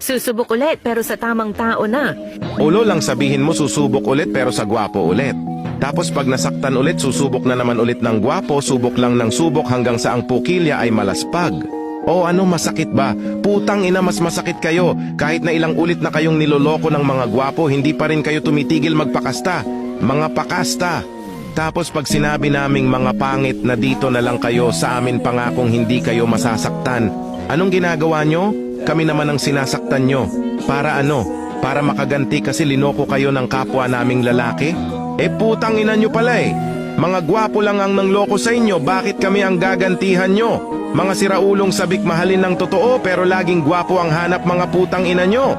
Susubok ulit pero sa tamang tao na. Ulo lang sabihin mo susubok ulit pero sa gwapo ulit. Tapos pag nasaktan ulit, susubok na naman ulit ng gwapo, subok lang ng subok hanggang sa ang pukilya ay malaspag. O ano, masakit ba? Putang ina, mas masakit kayo. Kahit na ilang ulit na kayong niloloko ng mga gwapo, hindi pa rin kayo tumitigil magpakasta. Mga pakasta. Tapos pag sinabi naming mga pangit na dito na lang kayo, sa amin pangakong hindi kayo masasaktan. Anong ginagawa nyo? Kami naman ang sinasaktan nyo. Para ano? Para makaganti kasi linoko kayo ng kapwa naming lalaki? Putang ina nyo pala eh. Mga gwapo lang ang nangloko sa inyo, bakit kami ang gagantihan nyo? Mga siraulong sabik mahalin ng totoo pero laging gwapo ang hanap, mga putang ina nyo.